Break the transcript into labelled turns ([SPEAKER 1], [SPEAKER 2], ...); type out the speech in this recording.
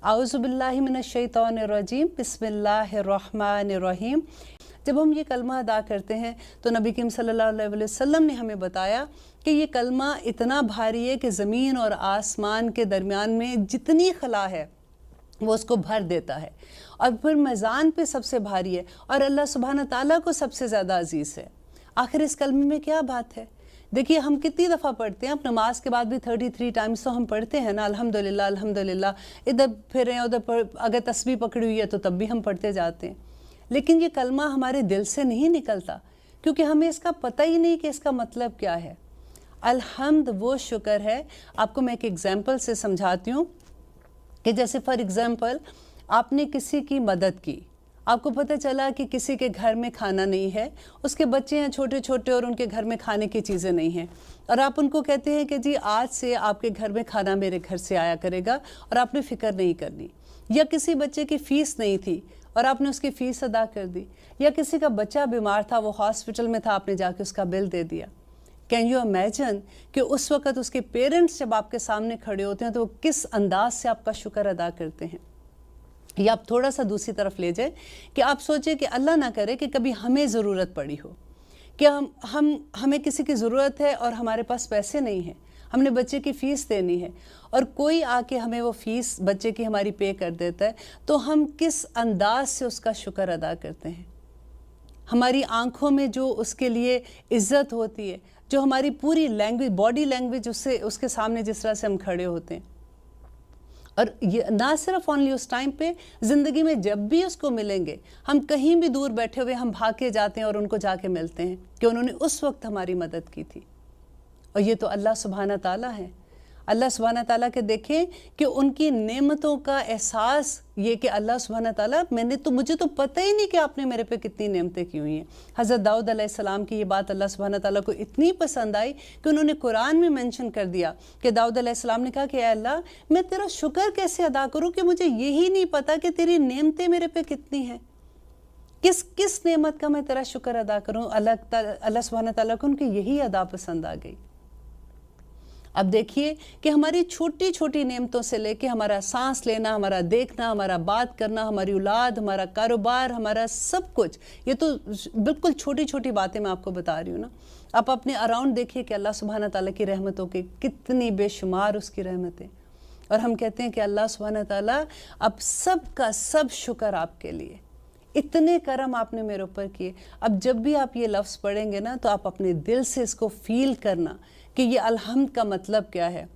[SPEAKER 1] अऊज़ु बिल्लाहि मिनश शैतानिर रजीम, बिस्मिल्लाहिर रहमानिर रहीम। जब हम ये कलमा अदा करते हैं तो नबी करीम सल्लल्लाहु अलैहि वसल्लम ने हमें बताया कि ये कलमा इतना भारी है कि ज़मीन और आसमान के दरमियान में जितनी खला है वो उसको भर देता है, और फिर मैज़ान पे सबसे भारी है और अल्लाह सुब्हान ताला को सबसे ज़्यादा अजीज़ है। आखिर इस कलमे में क्या बात है? देखिए, हम कितनी दफ़ा पढ़ते हैं, अब नमाज के बाद भी 33 टाइम्स तो हम पढ़ते हैं ना, अल्हम्दुलिल्लाह अल्हम्दुलिल्लाह। इधर फिर उधर पर अगर तस्बीह पकड़ी हुई है तो तब भी हम पढ़ते जाते हैं, लेकिन ये कलमा हमारे दिल से नहीं निकलता, क्योंकि हमें इसका पता ही नहीं कि इसका मतलब क्या है। अल्हम्द वो शुक्र है। आपको मैं एक एग्जाम्पल से समझाती हूँ कि जैसे फॉर एग्ज़ाम्पल आपने किसी की मदद की, आपको पता चला कि किसी के घर में खाना नहीं है, उसके बच्चे हैं छोटे छोटे और उनके घर में खाने की चीज़ें नहीं हैं, और आप उनको कहते हैं कि जी आज से आपके घर में खाना मेरे घर से आया करेगा और आपने फ़िक्र नहीं करनी। या किसी बच्चे की फ़ीस नहीं थी और आपने उसकी फ़ीस अदा कर दी, या किसी का बच्चा बीमार था, वो हॉस्पिटल में था, आपने जाके उसका बिल दे दिया। कैन यू इमेजिन कि उस वक़्त उसके पेरेंट्स जब आपके सामने खड़े होते हैं तो वो किस अंदाज से आपका शुक्र अदा करते हैं। या आप थोड़ा सा दूसरी तरफ ले जाए कि आप सोचें कि अल्लाह ना करे कि कभी हमें ज़रूरत पड़ी हो, कि हमें किसी की ज़रूरत है और हमारे पास पैसे नहीं हैं, हमने बच्चे की फ़ीस देनी है और कोई आके हमें वो फ़ीस बच्चे की हमारी पे कर देता है, तो हम किस अंदाज से उसका शुक्र अदा करते हैं। हमारी आंखों में जो उसके लिए इज़्ज़त होती है, जो हमारी पूरी लैंग्वेज, बॉडी लैंग्वेज उसके सामने जिस तरह से हम खड़े होते हैं, और ये ना सिर्फ ओनली उस टाइम पे, ज़िंदगी में जब भी उसको मिलेंगे, हम कहीं भी दूर बैठे हुए हम भाग के जाते हैं और उनको जाके मिलते हैं कि उन्होंने उस वक्त हमारी मदद की थी। और ये तो अल्लाह सुब्हाना ताला है। अल्लाह सुब्हाना ताला के देखें कि उनकी नेमतों का एहसास ये कि अल्लाह सुब्हाना ताला, मुझे तो पता ही नहीं कि आपने मेरे पे कितनी नेमतें की हुई हैं। हज़रत दाऊद अलैहिस्सलाम की ये बात अल्लाह सुब्हाना ताला को इतनी पसंद आई कि उन्होंने कुरान में मेंशन कर दिया कि दाऊद अलैहिस्सलाम ने कहा कि अल्लाह, मैं तेरा शुक्र कैसे अदा करूँ कि मुझे यही नहीं पता कि तेरी नेमतें मेरे पे कितनी हैं। किस किस नेमत का मैं तेरा शुक्र अदा करूँ। अल्लाह सुब्हाना ताला को उनकी यही अदा पसंद आ गई। अब देखिए कि हमारी छोटी छोटी नेमतों से लेके हमारा सांस लेना, हमारा देखना, हमारा बात करना, हमारी औलाद, हमारा कारोबार, हमारा सब कुछ, ये तो बिल्कुल छोटी छोटी बातें मैं आपको बता रही हूँ ना। आप अपने अराउंड देखिए कि अल्लाह सुब्हाना ताला की रहमतों की कितनी बेशुमार उसकी रहमतें, और हम कहते हैं कि अल्लाह सुब्हाना ताला अब सब का सब शुक्र आपके लिए, इतने करम आपने मेरे ऊपर किए। अब जब भी आप ये लफ्ज़ पढ़ेंगे ना तो आप अपने दिल से इसको फील करना कि ये अल्हम्द का मतलब क्या है।